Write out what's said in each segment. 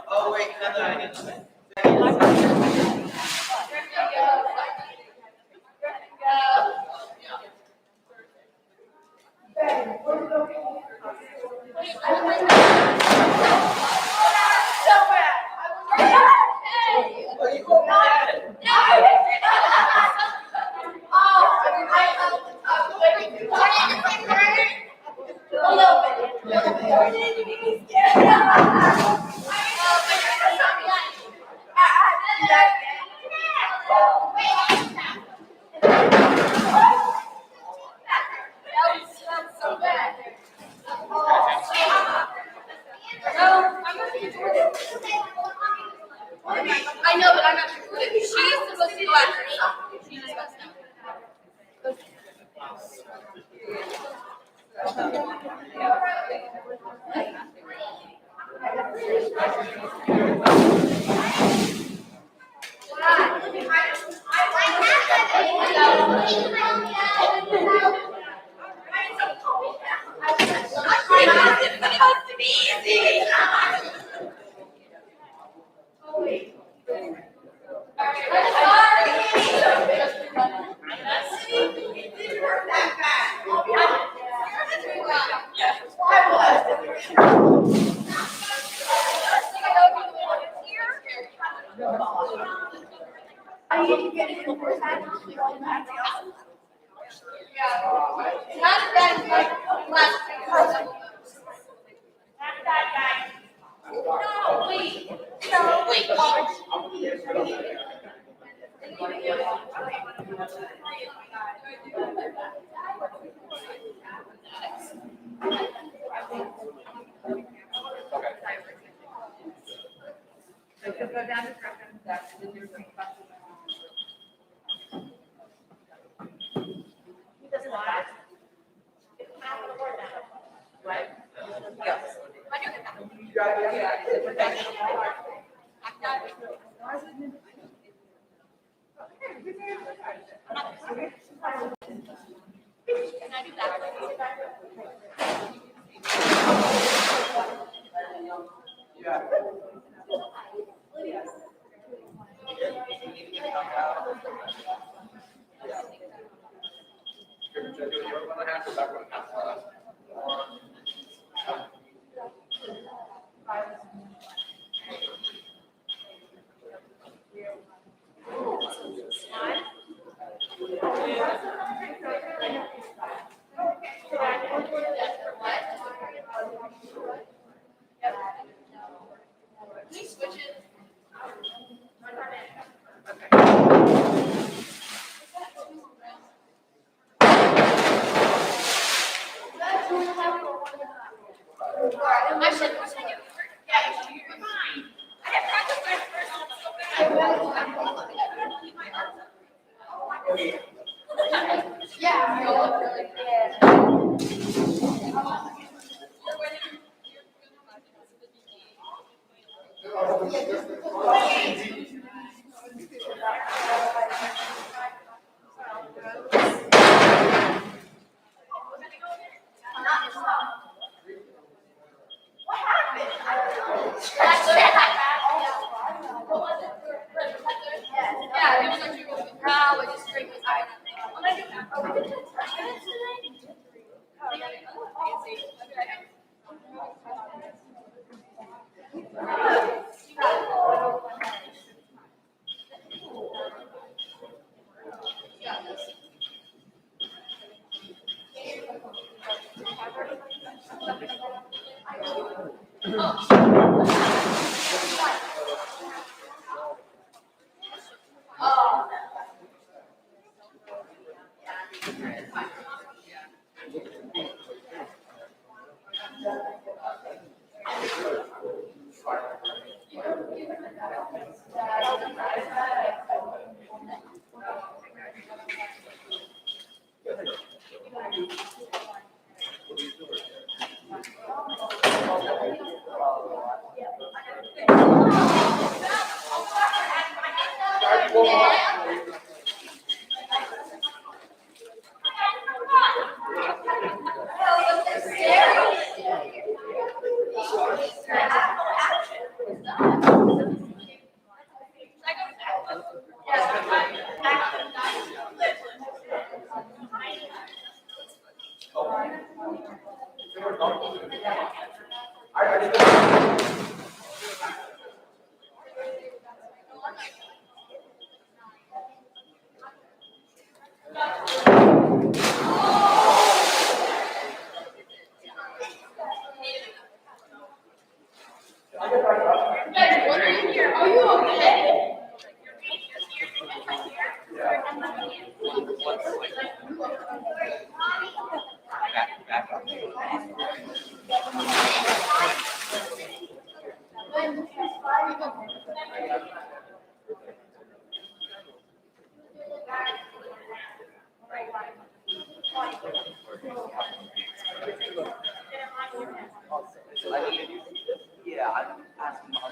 Oh wait, no, I need to. I know, but I'm not sure. She's supposed to go after me. She's supposed to. Not that like last week. No, wait. No, wait. So you'll go down to reference that, and then there's some questions. What? Yes. We switch it. I should push it. Yeah, you're fine. I have practice my first one so bad. Yeah, you look really good. What happened? Yeah, it was actually really good. Now I just drink this. Are you okay? Back up. Yeah, I'm asking mom.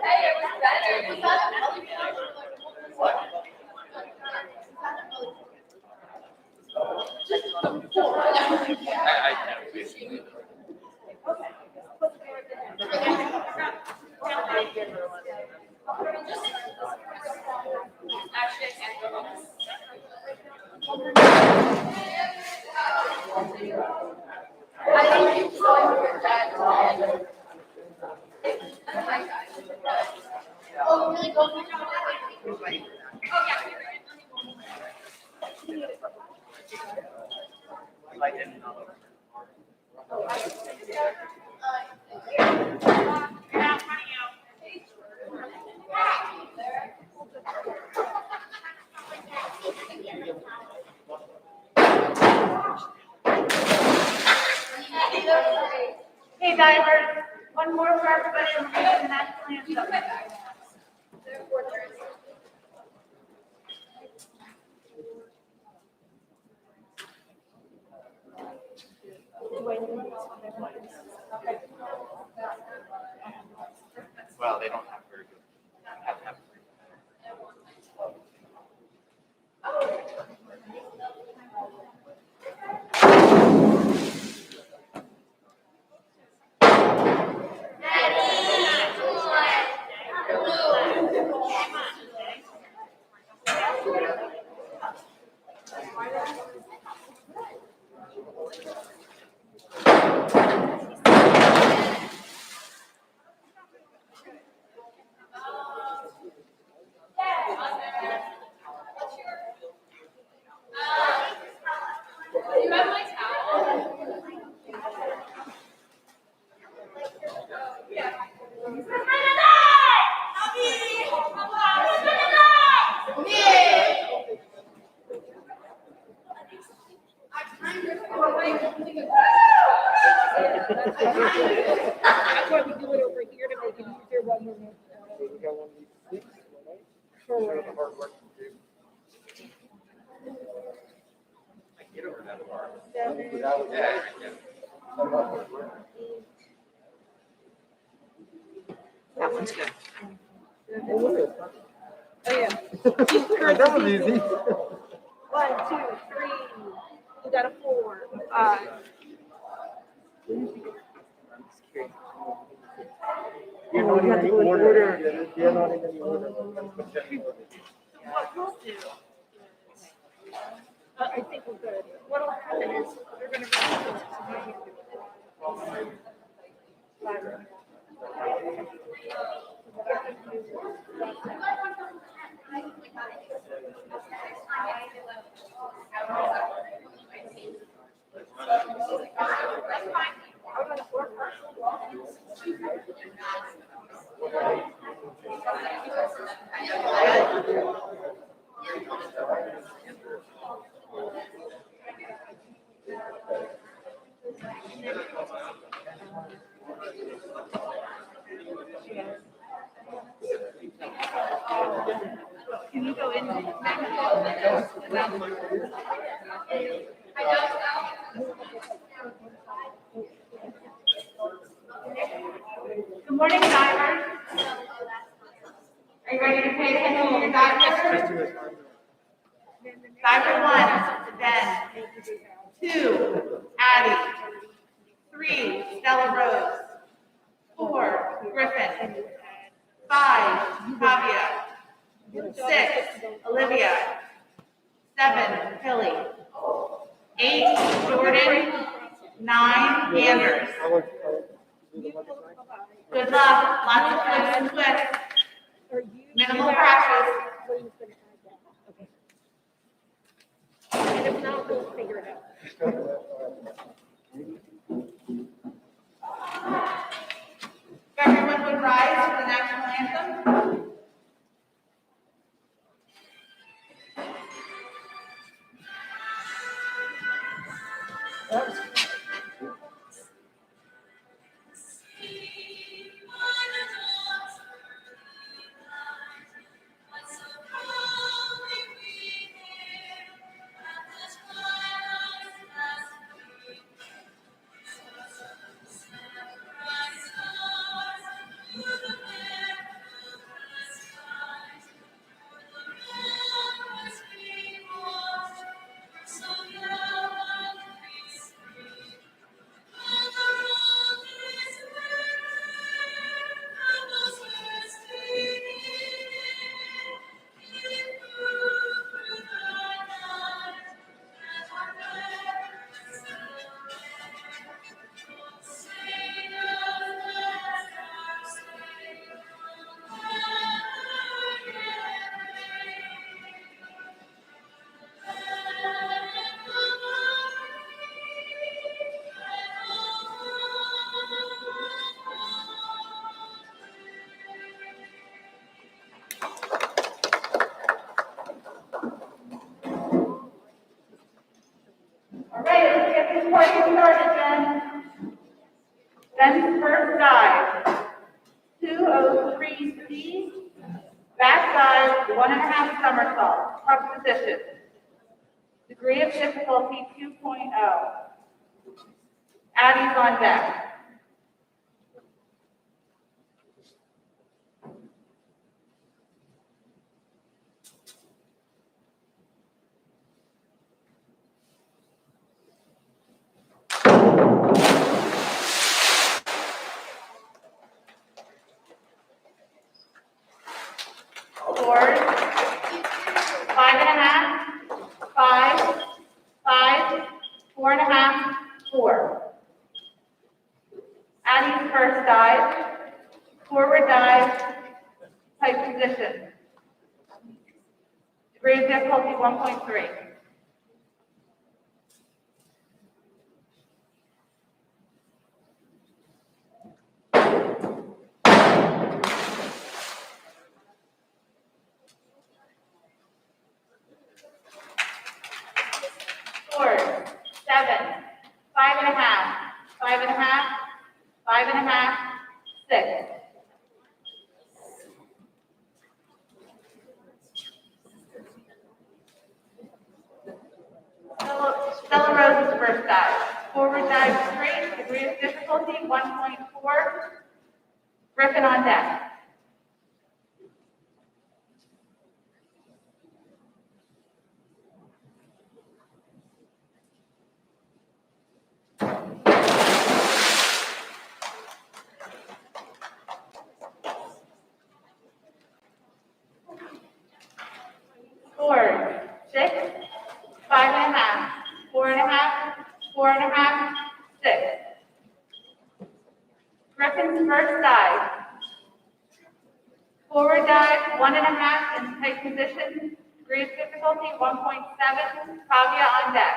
Hey, it was better. Was that actually, I can't go. I think you saw your dad. Oh, you really don't? Oh, yeah. I didn't know. Hey, divers, one more for everybody, and we're going to the national anthem. Well, they don't have very good. You have my towel? That's why we do it over here to make it easier when we're. I get over that bar. That one's good. Oh, yeah. That was easy. 1, 2, 3. You got a 4. You're not in any order. You're not in any order. What we'll do, I think we're good. What'll happen is they're gonna release it. So maybe do it. Can you go in? Good morning, divers. ready to pay attention to your dive numbers? Diver 1, Ben. 2, Addie. 3, Stella Rose. 4, Griffin. 5, Tavia. 6, Olivia. 7, Hilly. 8, Jordan. 9, Anders. Good luck. Lots of flips and twists. Minimal practice. And if not, we'll figure it out. If everyone would rise for the national anthem. All right, let's get this party started then. Ben's first dive. 203C. Back dive, 1.5 somersault. Tuck position. Degree of difficulty 2.0. Addie's on deck. Scores 5.5, 5, 5, 4.5, 4. Addie's first dive, forward dive, tight position. Degree of difficulty 1.3. Scores 7, 5.5, 5.5, 5.5, 6. Stella Rose's first dive. Forward dive straight, degree of difficulty 1.4. Griffin on deck. Scores 6, 5.5, 4.5, 4.5, 6. Griffin's first dive. Forward dive 1.5 in tight position. Degree of difficulty 1.7. Tavia on deck.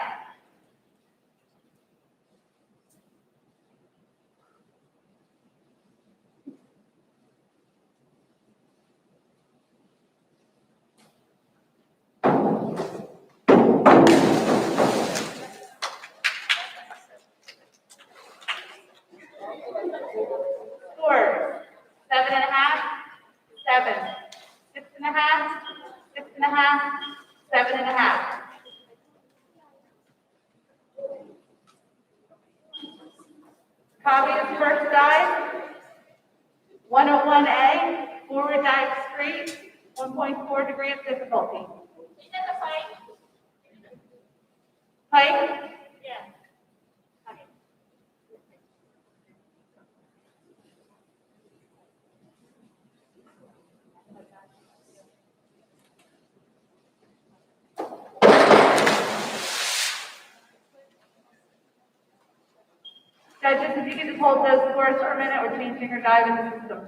Scores 7.5, 7, 6.5, 6.5, 7.5. Tavia's first dive, 101A, forward dive straight, 1.4 degree of difficulty. Is that the fight? Pike, Yeah. Okay. judges, if you could just hold those scores for a minute, we're changing our dive in the system.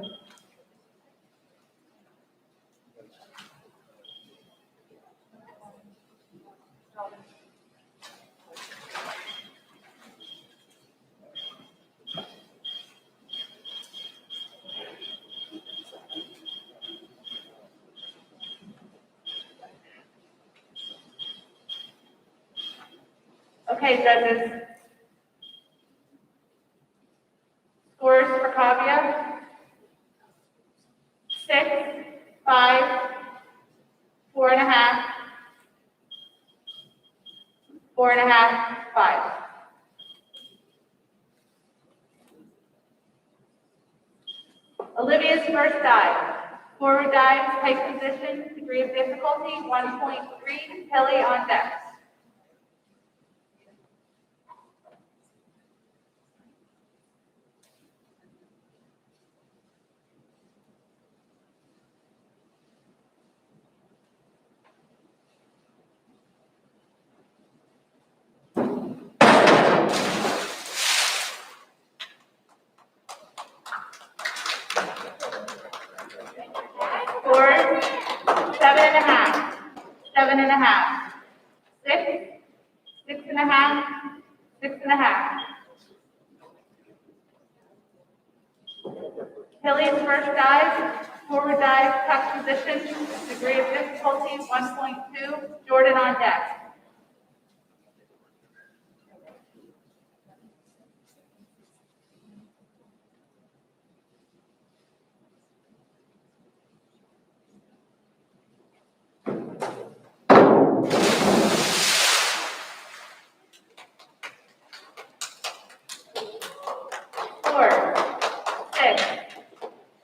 Okay, judges. Scores for Kavya. 6, 5, 4.5, 4.5, 5. Olivia's first dive. Forward dive, pike position, degree of difficulty, 1.3, Kelly on deck. Scores, 7.5, 7.5, 6, 6.5, 6.5. Kelly's first dive, forward dive, tuck position, degree of difficulty, 1.2, Jordan on deck. Four, 6,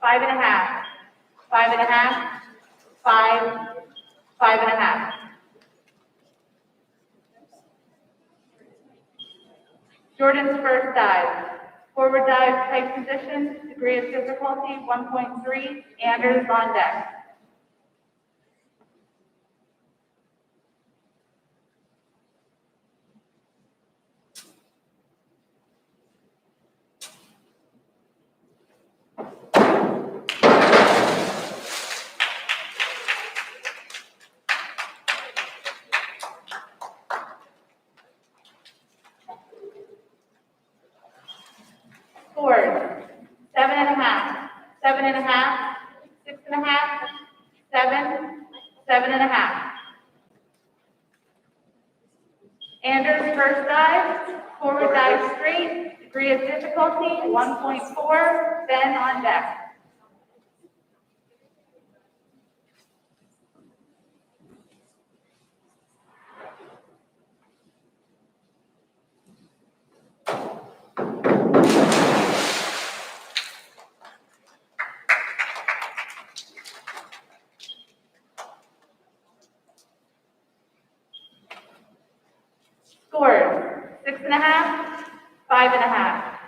5.5, 5.5, 5, 5.5. Jordan's first dive. Forward dive, pike position, degree of difficulty, 1.3, Anders on deck. Scores, 7.5, 7.5, 6.5, 7, 7.5. Anders first dive, forward dive straight, degree of difficulty, 1.4, Ben on deck. Scores, 6.5, 5.5,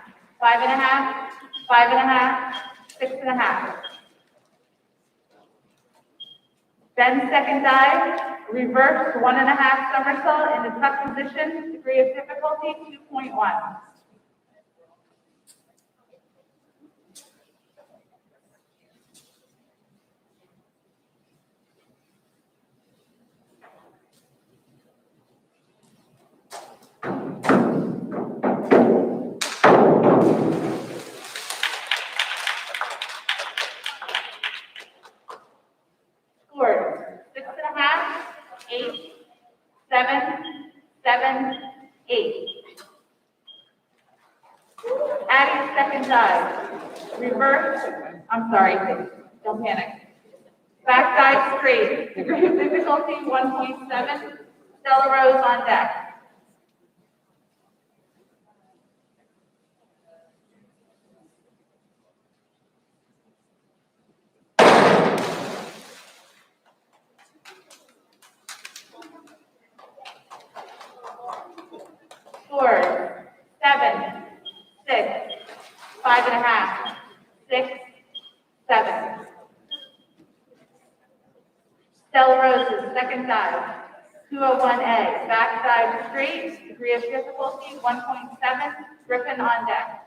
5.5, 5.5, 6.5. Ben's second dive, reverse 1.5 somersault in the tuck position, degree of difficulty, 2.1. Scores, 6.5, 8, 7, 7, 8. Addie's second dive, reverse, I'm sorry, don't panic. Back dive straight, degree of difficulty 1.7, Stella Rose on deck. 5.5, 6, 7. Stella Rose's second dive, 201A, back dive straight, degree of difficulty 1.7, Griffin on deck.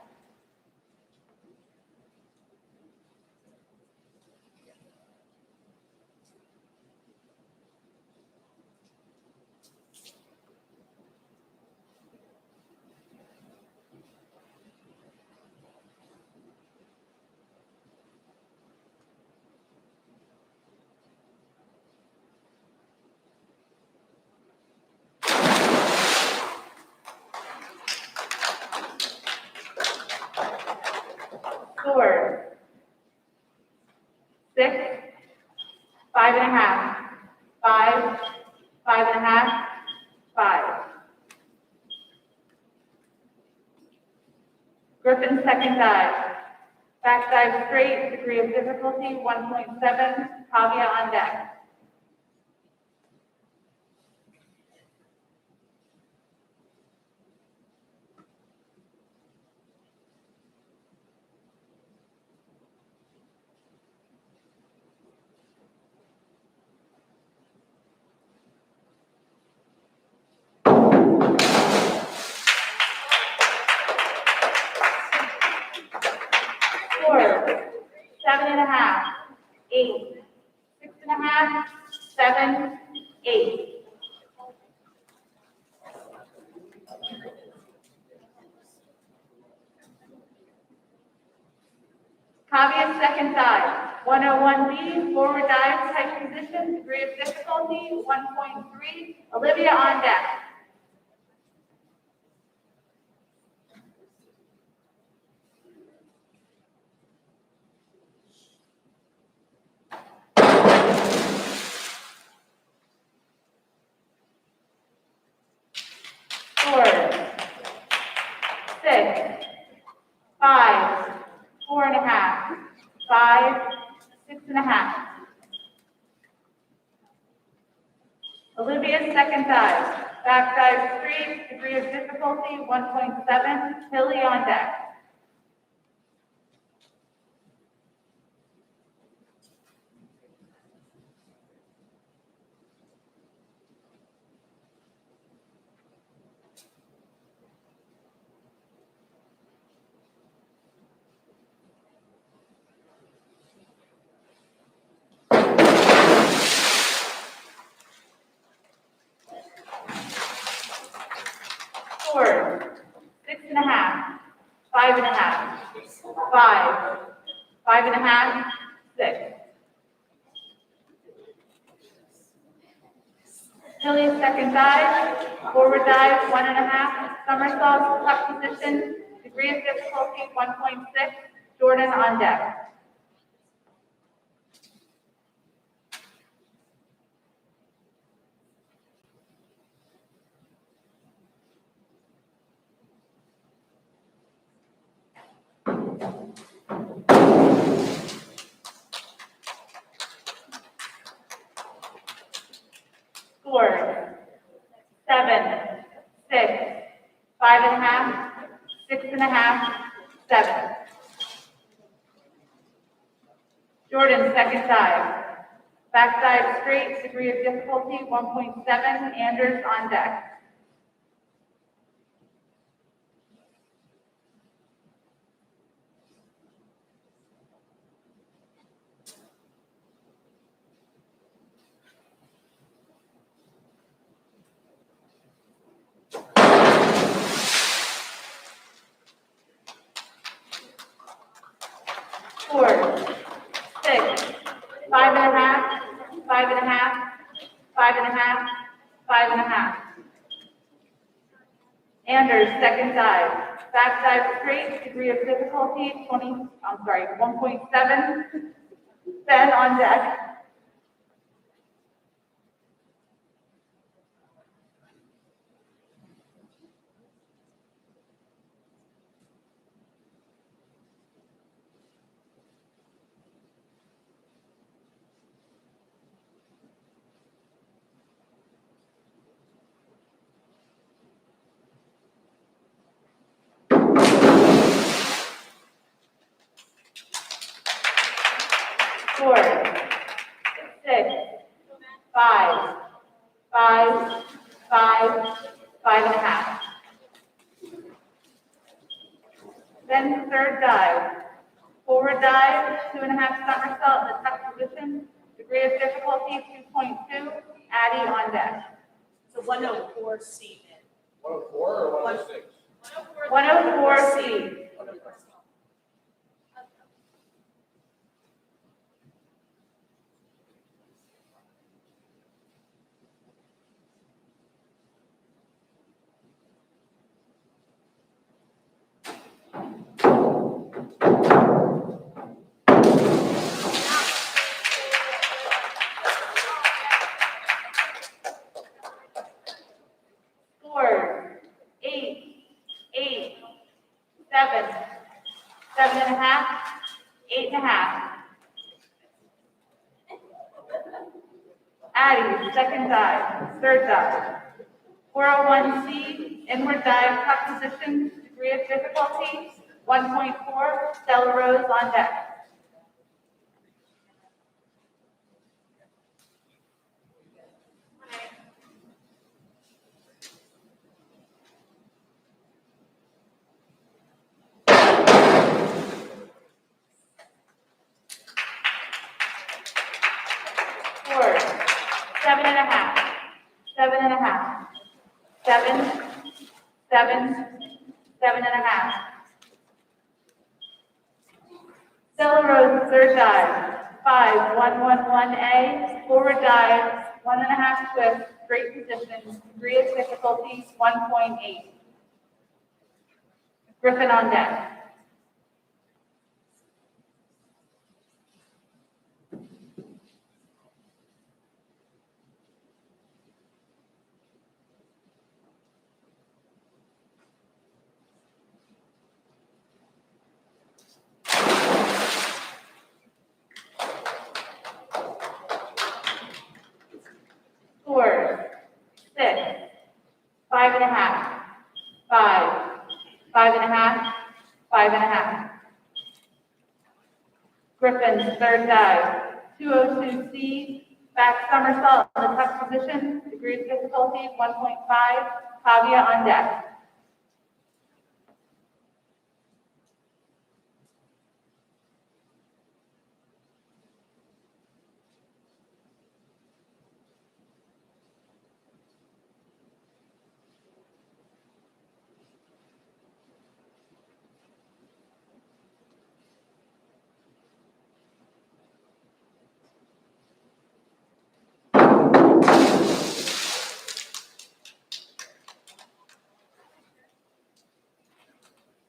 Score 6, 5.5, 5, 5.5, 5. Griffin's second dive, back dive straight, degree of difficulty 1.7, Kavya on deck. Score 7.5, 8, 6.5, 7, 8. Kavya's second dive, 101B, forward dive type position, degree of difficulty 1.3, Olivia on deck. Score 6, 5, 4.5, 5, 6.5. Olivia's second dive, back dive straight, degree of difficulty 1.7, Hilly on deck. Score 6.5, 5.5, 5, 5.5, 6. Hilly's second dive, forward dive 1.5, somersault, tuck position, degree of difficulty 1.6, Jordan on deck. Score 7, 6, 5.5, 6.5, 7. Jordan's second dive, back dive straight, degree of difficulty 1.7, Anders on deck. Score 6, 5.5, 5.5, 5.5, 5.5. Anders second dive, back dive straight, degree of difficulty 1.7, Ben on deck. 4, 6, 5, 5, 5, 5.5. Then third dive. Forward dive, 2.5 somersault in the tuck position. Degree of difficulty 2.2. Addie on deck. So 104C then. 104 or 106? 104C. Four, 8, 8, 7, 7.5, 8.5. Addie, second dive, third dive. 401C, inward dive, tuck position, degree of difficulty, 1.4, Stella Rose on deck. Four, 7.5, 7.5, 7, 7, 7.5. Stella Rose, third dive, 5-1-1-1A, forward dive, 1.5 twist, straight position, degree of difficulty, 1.8. Griffin on deck. Four, 6, 5.5, 5, 5.5, 5.5. Griffin, third dive, 202C, back somersault in the tuck position, degree of difficulty 1.5, Kavya on deck.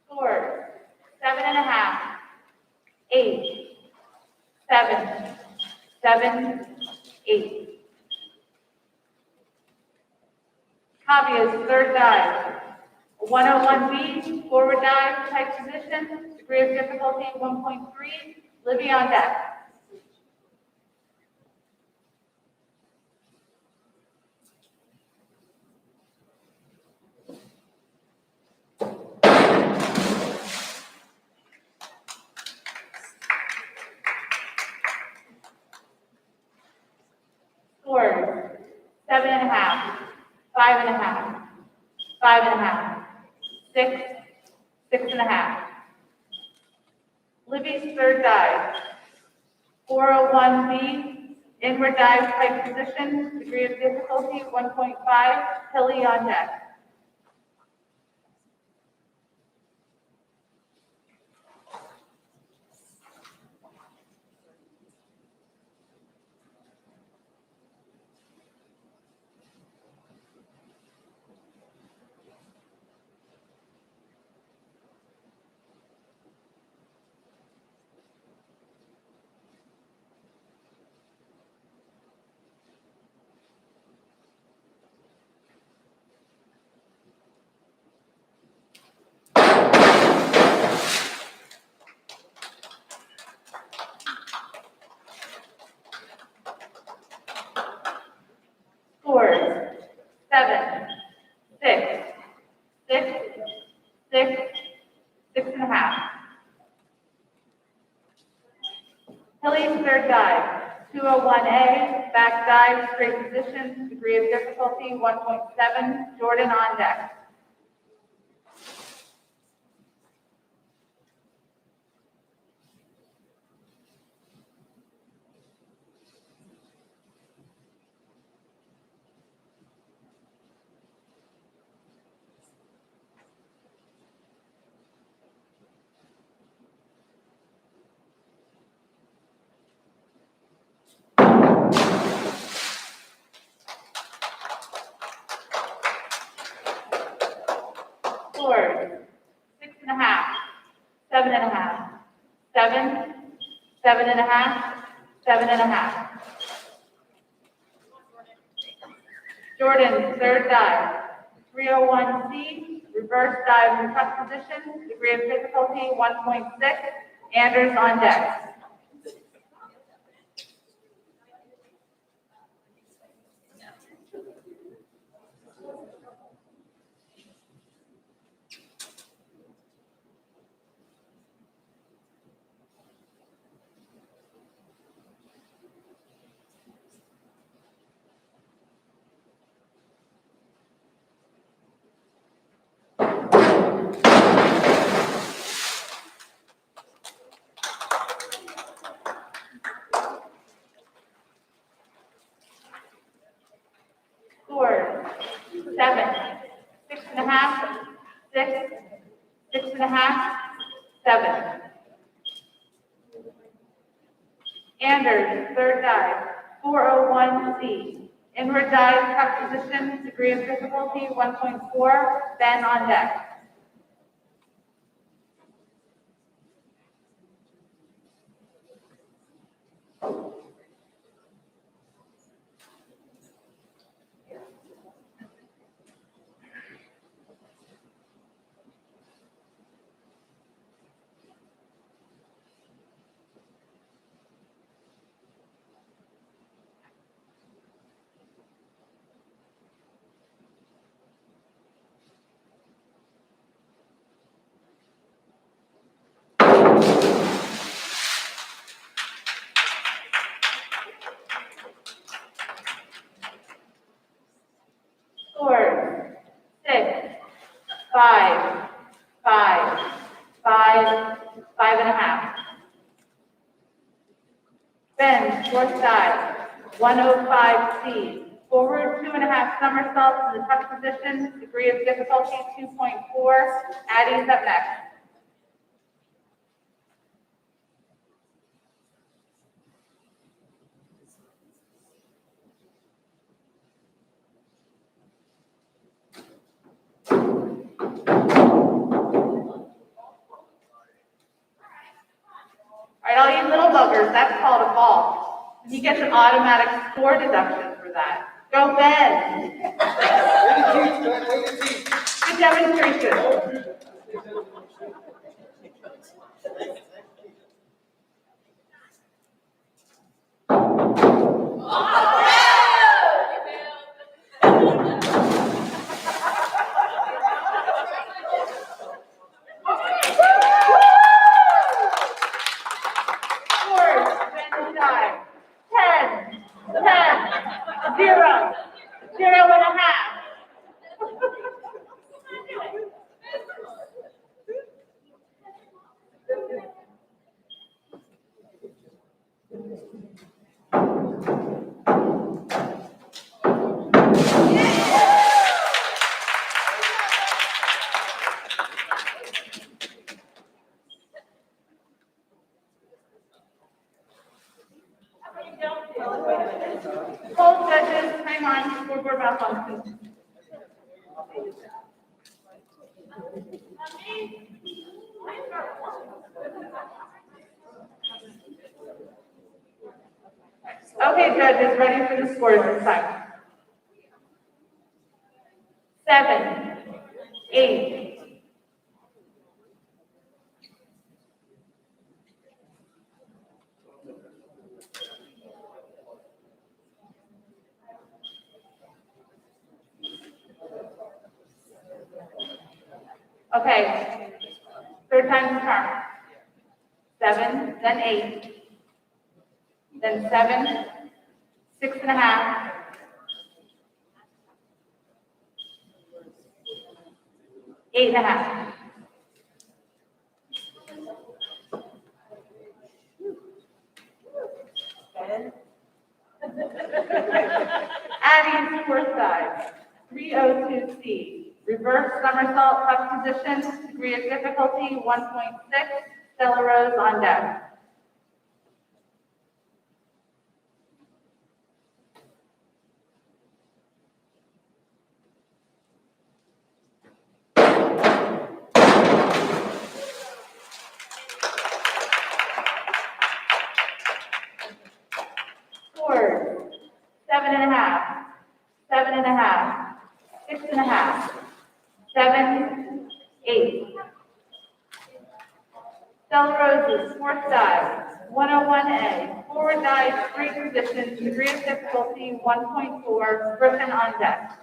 Four, 7.5, 8, 7, 7, 8. Kavya's third dive, 101B, forward dive, type position, degree of difficulty 1.3, Libby on deck. Four, 7.5, 5.5, 5.5, 6, 6.5. Libby's third dive, 401B, inward dive type position, degree of difficulty 1.5, Hilly on deck. Hilly's third dive, 201A, back dive, straight position, degree of difficulty 1.7, Jordan on deck. Scores, 6.5, 7.5, 7, 7.5, 7.5. Jordan's third dive, 301C, reverse dive in tuck position, degree of difficulty 1.6, Anders on deck. Scores, 7, 6.5, 6, 6.5, 7. Anders, third dive, 401C, inward dive, tuck position, degree of difficulty 1.4, Ben on deck. Scores, 6, 5, 5, 5, 5.5. Ben, fourth dive, 105C, forward 2.5 somersaults in the tuck position, degree of difficulty 2.4, Addie's up next. All right, all you little buggers, that's called a fall. He gets an automatic score deduction for that. Go, Ben. Way to teach. Good demonstration. Scores, Ben dive, 10, 10, 0, 0.5. Hold judges, hang on, we're malfunctioning. Okay, judges, ready for the scores this time. 7, 8, 8. Okay, third time's the charm. 7, then 8, then 7, 6.5, 8.5. Adding fourth side, 302C, reverse somersault tuck position, degree of difficulty 1.6, Stella Rose on deck. Scores, 7.5, 7.5, 6.5, 7, 8. Stella Rose's fourth dive, 101A, forward dive, straight position, degree of difficulty 1.4, Griffin on deck.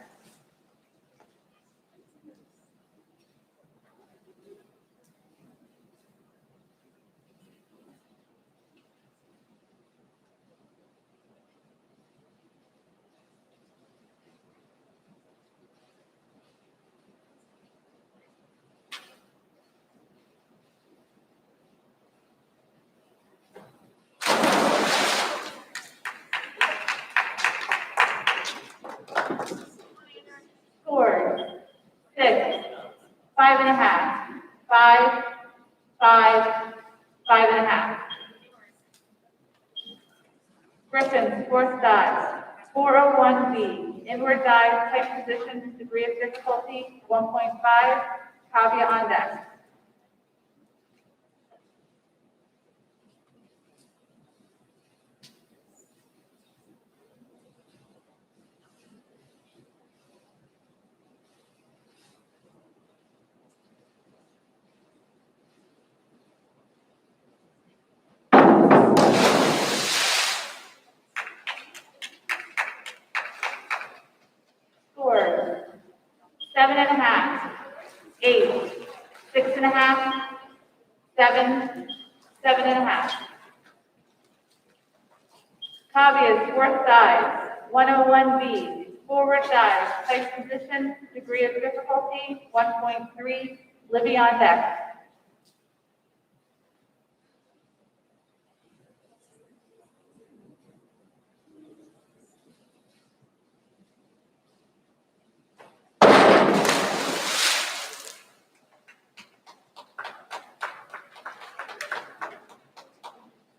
Scores, 6, 5.5, 5, 5, 5.5. Griffin's fourth dive, 401B, inward dive, type position, degree of difficulty 1.5, Kavya on deck. Scores, 7.5, 8, 6.5, 7, 7.5. Kavya's fourth dive, 101B, forward dive, type position, degree of difficulty 1.3, Libby on deck.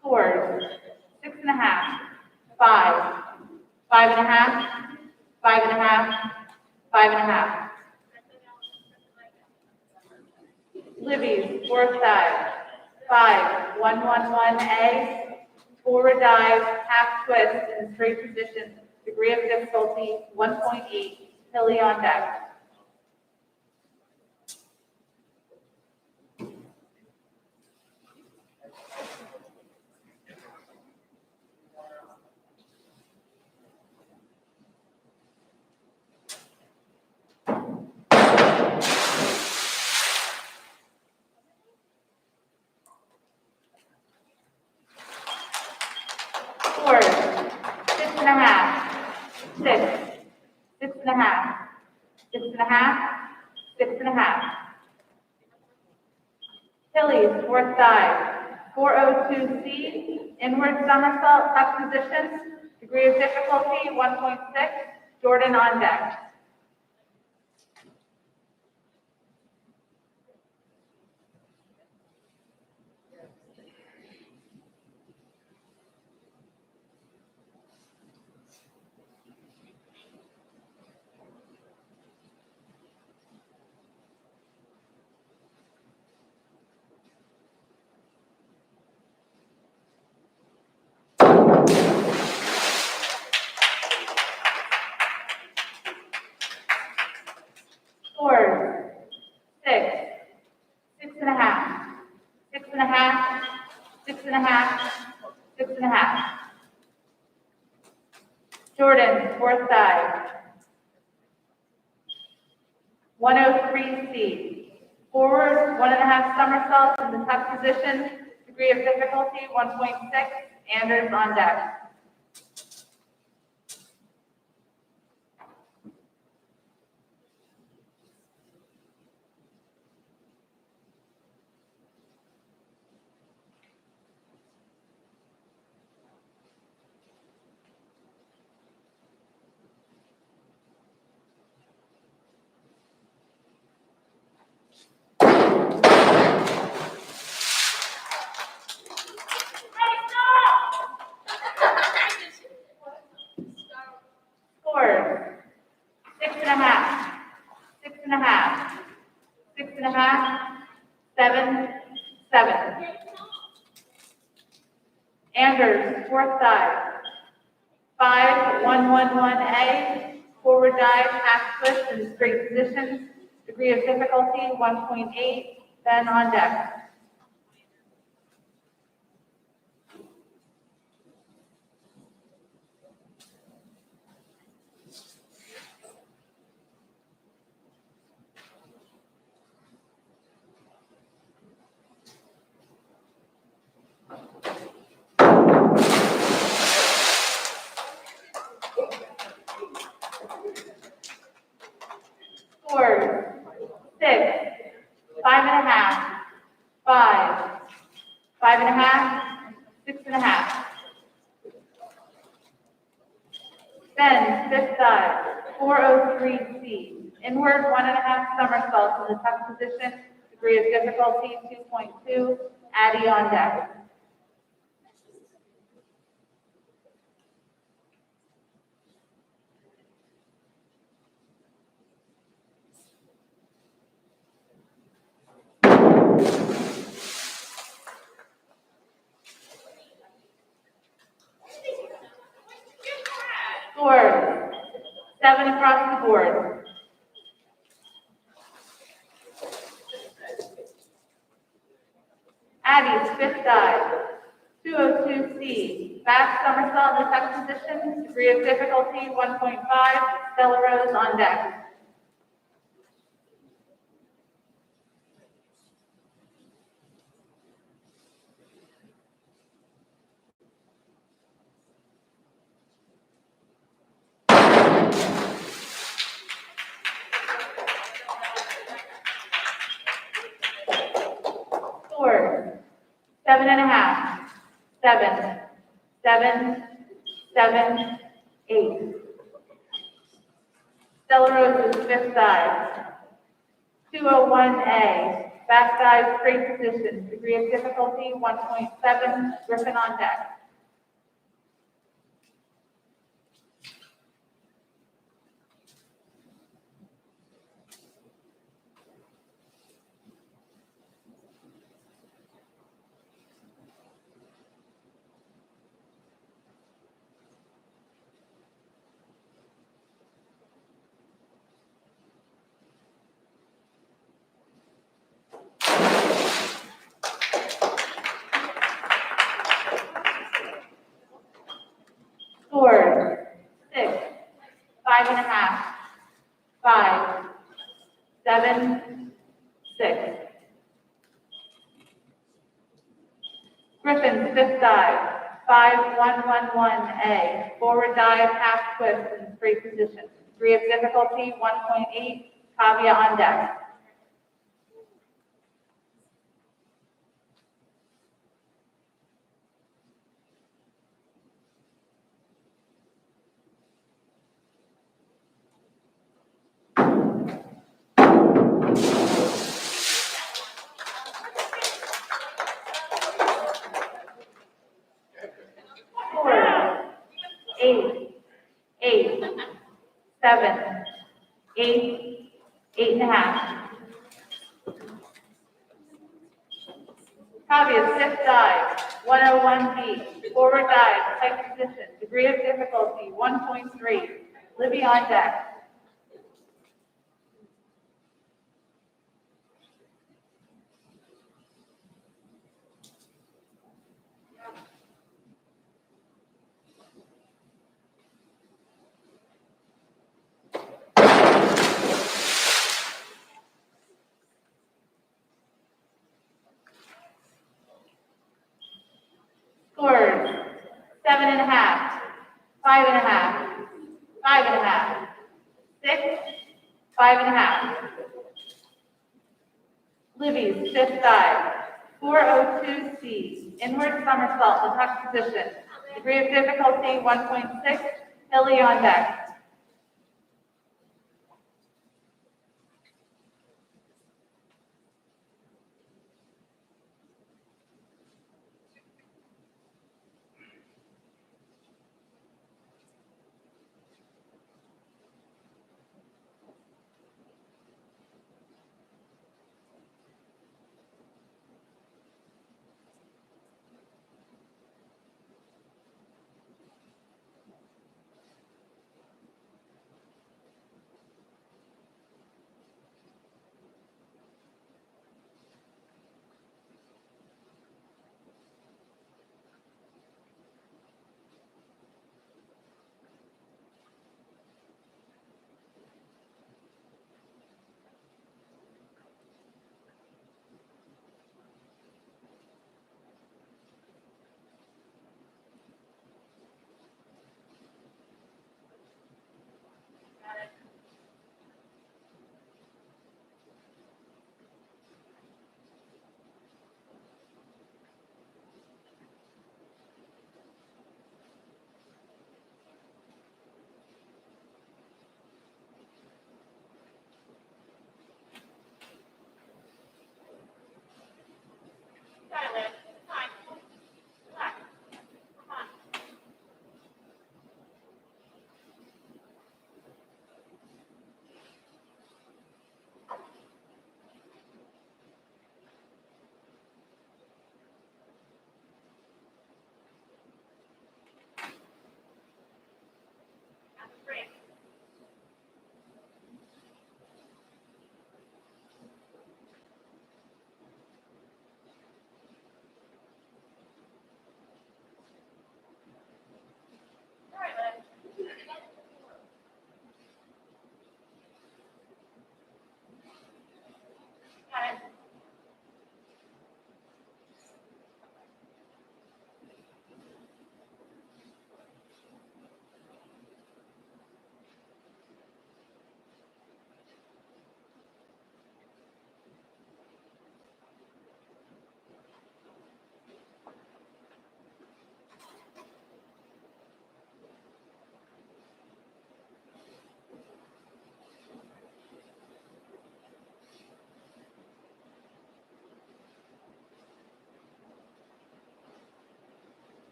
Scores, 6.5, 5, 5.5, 5.5, 5.5. Libby's fourth dive, 5, 111A, forward dive, half twist in straight position, degree of difficulty 1.8, Hilly on deck. Scores, 6.5, 6, 6.5, 6.5, 6.5. Hilly's fourth dive, 402C, inward somersault, tuck position, degree of difficulty 1.6, Jordan on deck. Scores, 6, 6.5, 6.5, 6.5, 6.5. Jordan, fourth dive, 103C, forward 1.5 somersaults in the tuck position, degree of difficulty 1.6, Anders on deck. Scores, 6.5, 6.5, 6.5, 7, 7. Anders, fourth dive, 5-1-1-1A, forward dive, half twist in straight positions, degree of difficulty 1.8, then on deck. Scores, 6, 5.5, 5, 5.5, 6.5. Then, fifth dive, 403C, inward 1.5 somersaults in the tuck position, degree of difficulty 2.2, Addy on deck. Scores, 7 across the board. Addie's fifth dive, 202C, back somersault in the tuck position, degree of difficulty 1.5, Stella Rose on deck. Scores, 7.5, 7, 7, 7, 8. Stella Rose's fifth dive, 201A, back dive straight position, degree of difficulty 1.7, Griffin on deck. Scores, 6, 5.5, 5, 7, 6. Griffin's fifth dive, 5-1-1-1A, forward dive, half twist in straight position. Degree of difficulty 1.8, Kavya on deck. Scores, 8, 8, 7, 8, 8.5. Kavya's fifth dive, 101B, forward dive, tight position, degree of difficulty 1.3, Libby on deck. Scores, 7.5, 5.5, 5.5, 6, 5.5. Libby's fifth dive, 402C, inward somersault, the tuck position. Degree of difficulty 1.6, hilly on deck.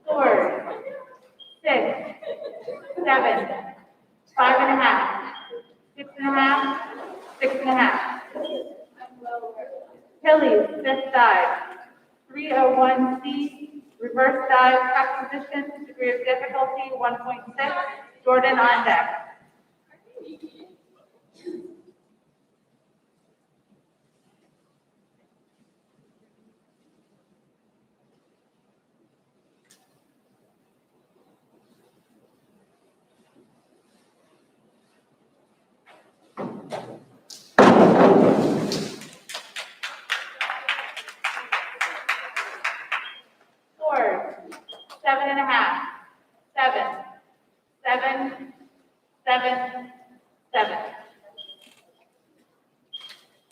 Four, 6, 7, 5.5, 6.5, 6.5. Hilly's fifth dive, 301C, reverse dive, tuck position, degree of difficulty 1.6, Jordan on deck. Four, 7.5, 7, 7, 7, 7.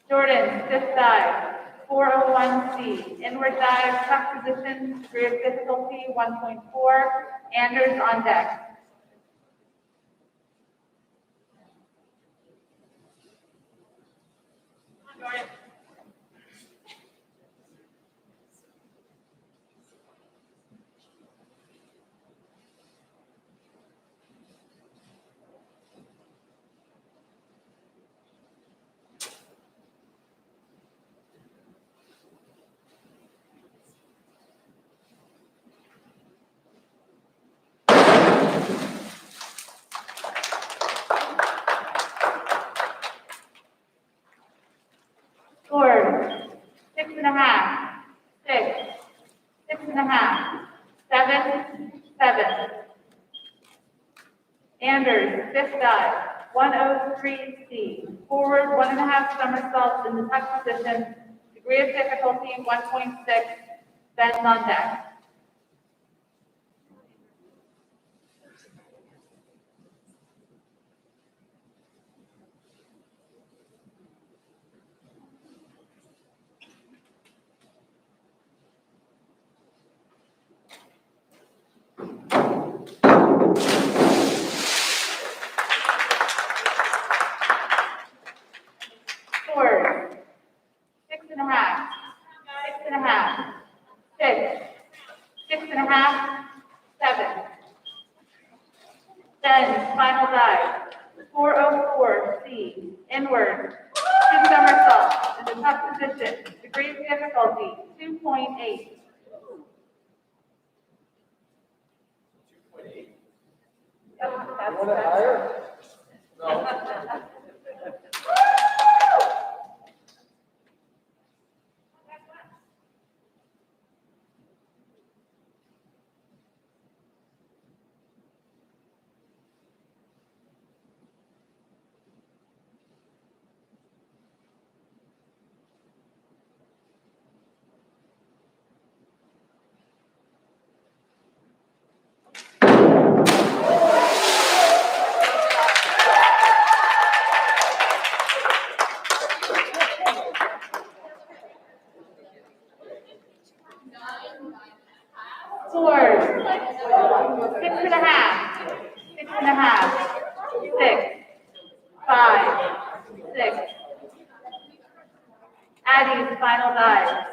Jordan, fifth dive, 401C, inward dive, tuck position, degree of difficulty 1.4, Anders on deck. Jordan. and a half, 6, 6 and a half, 7, 7. Anders, fifth dive, 103C, forward 1.5 somersaults in the tuck position, degree of difficulty 1.6, bends on deck. Forward, 6 and a half, 6 and a half, 6, 6 and a half, 7. Then, final dive, 404C, inward, 2 somersaults in the tuck position, degree of difficulty 2.8. You want it higher? No. Forward, 6 and a half, 6 and a half, 6, 5, 6. Addie's final dive,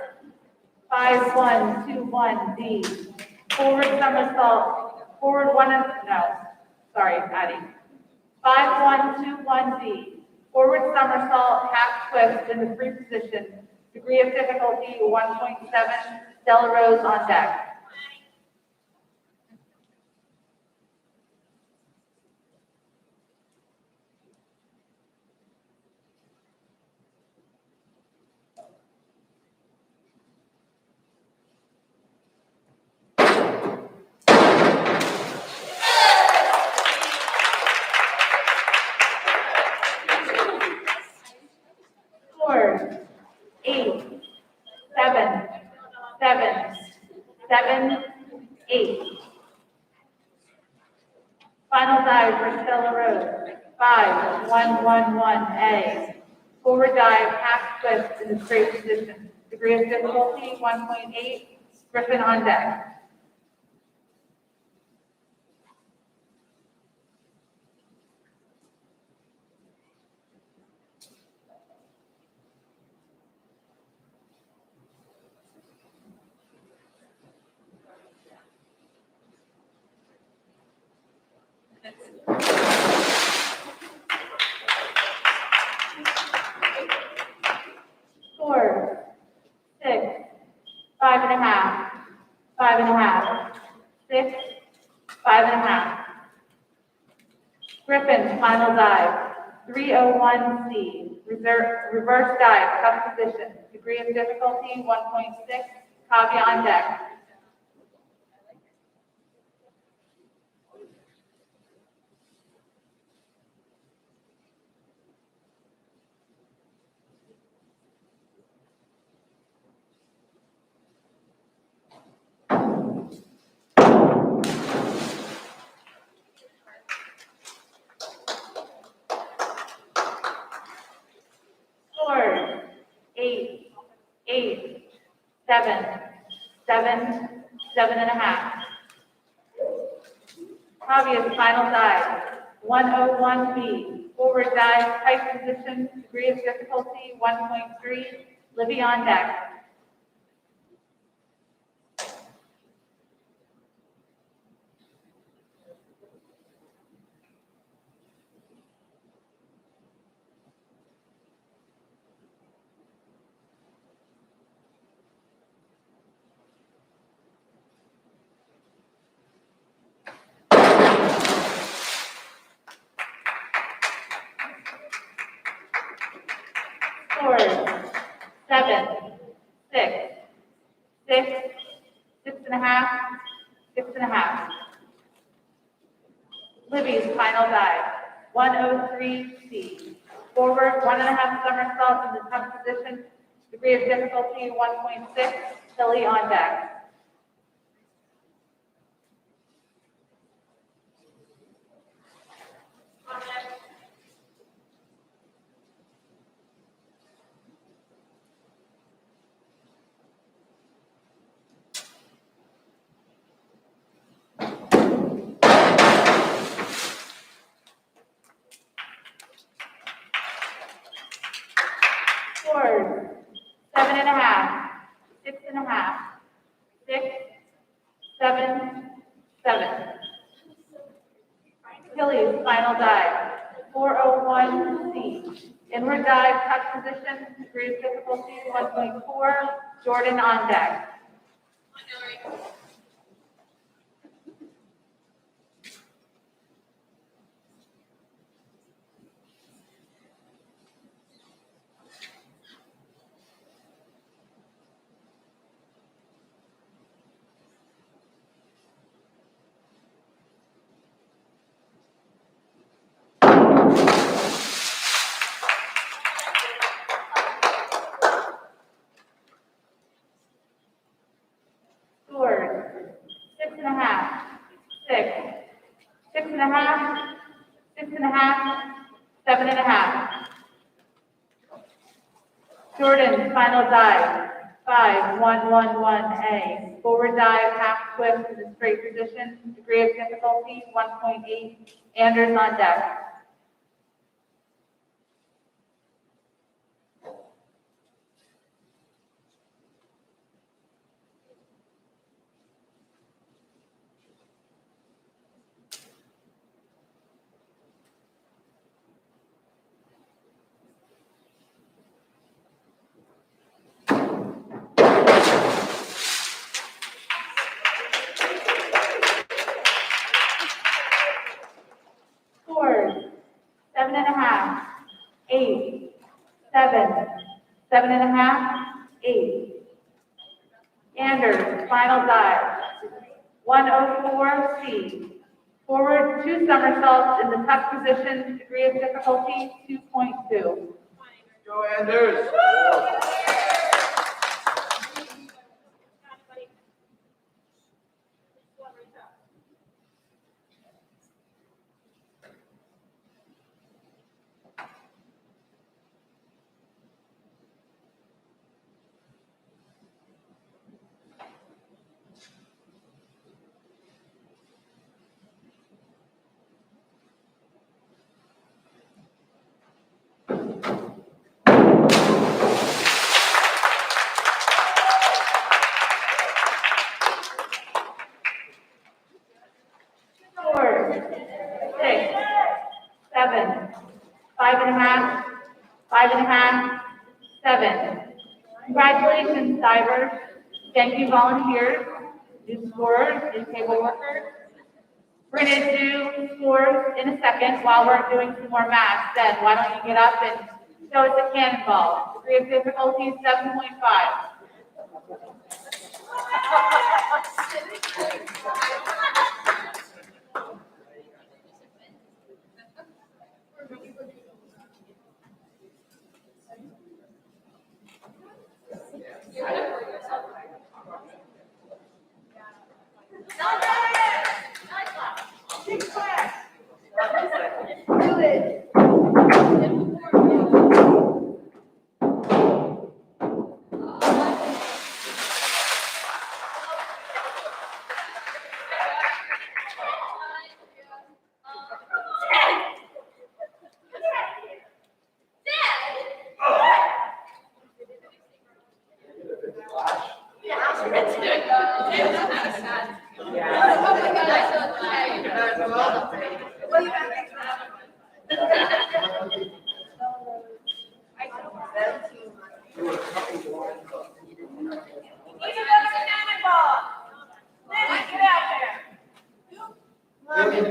5121D, forward somersault, forward one and, no, sorry, Addie. 5121D, forward somersault, half twist in the free position, degree of difficulty 1.7, Stella Rose on deck. Forward, 8, 7, 7, 7, 8. Final dive for Stella Rose, 5111A. Forward dive, half twist in the straight position. Degree of difficulty 1.8, Griffin on deck. Forward, 6, 5 and a half, 5 and a half, 6, 5 and a half. Griffin's final dive, 301C, reverse dive, cup position, degree of difficulty 1.6, Kavya on deck. Forward, 8, 8, 7, 7, 7 and a half. Kavya's final dive, 101B, forward dive, tight position, degree of difficulty 1.3, Livy on deck. Forward, 7, 6, 6.5, 6.5. Libby's final dive, 103C. Forward, 1.5 somersaults in the tuck position, degree of difficulty 1.6, Tilly on deck. Forward, 7.5, 6.5, 6, 7, 7. Tilly's final dive, 401C. Inward dive, tuck position, degree of difficulty 1.4, Jordan on deck. Forward, 6.5, 6, 6.5, 6.5, 7.5. Jordan's final dive, 5111A. Forward dive, half twist in the straight position, degree of difficulty 1.8. Anders on deck. Forward, 7.5, 8, 7, 7.5, 8. Anders, final dive, 104C. Forward, 2 somersaults in the tuck position, degree of difficulty 2.2. Go Anders. Forward, 6, 7, 5.5, 5.5, 7. Congratulations, divers. Thank you, volunteers, new scorers, new table workers. We're going to do scores in a second while we're doing some more math. Then why don't you get up and show us a cannonball? Degree of difficulty 7.5. Do it.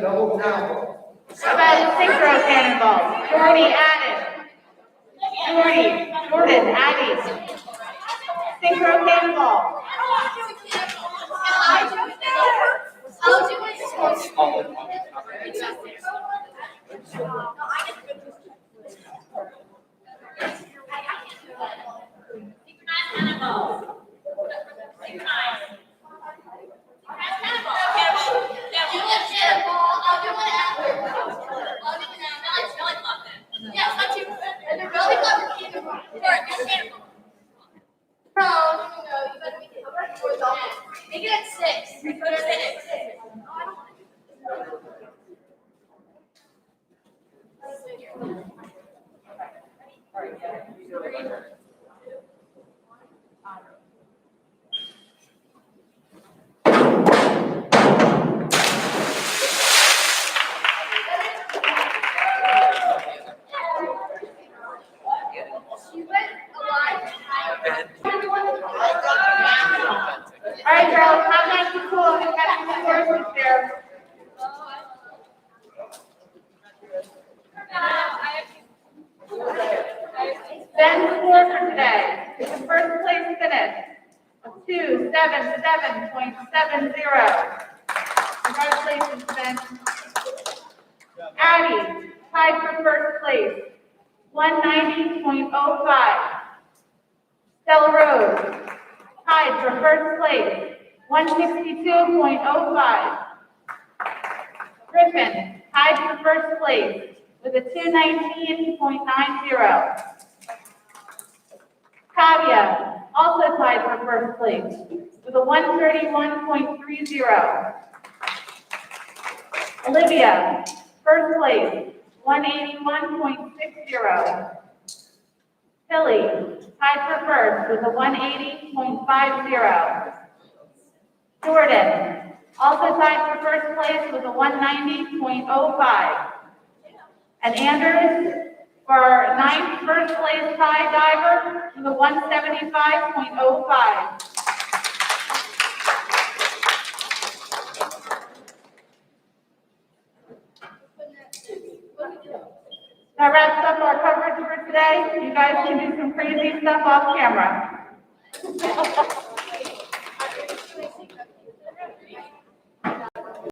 Double now. How about synchro cannonball? Jordy, added. Jordan, Addie. Synchro cannonball. I'll do it. Make it at 6. Put it at 6. She went alive. All right, girls, have nice and cool. We've got some courses there. Ben's score for today is the first place finish of 277.70. Congratulations, Ben. Addie, tied for first place, 190.05. Stella Rose, tied for first place, 162.05. Griffin, tied for first place with a 219.90. Kavya, also tied for first place with a 131.30. Olivia, first place, 181.60. Tilly, tied for first with a 180.50. Jordan, also tied for first place with a 190.05. And Anders, for ninth first place tie diver with a 175.05. That wraps up our coverage for today. You guys can do some crazy stuff off camera.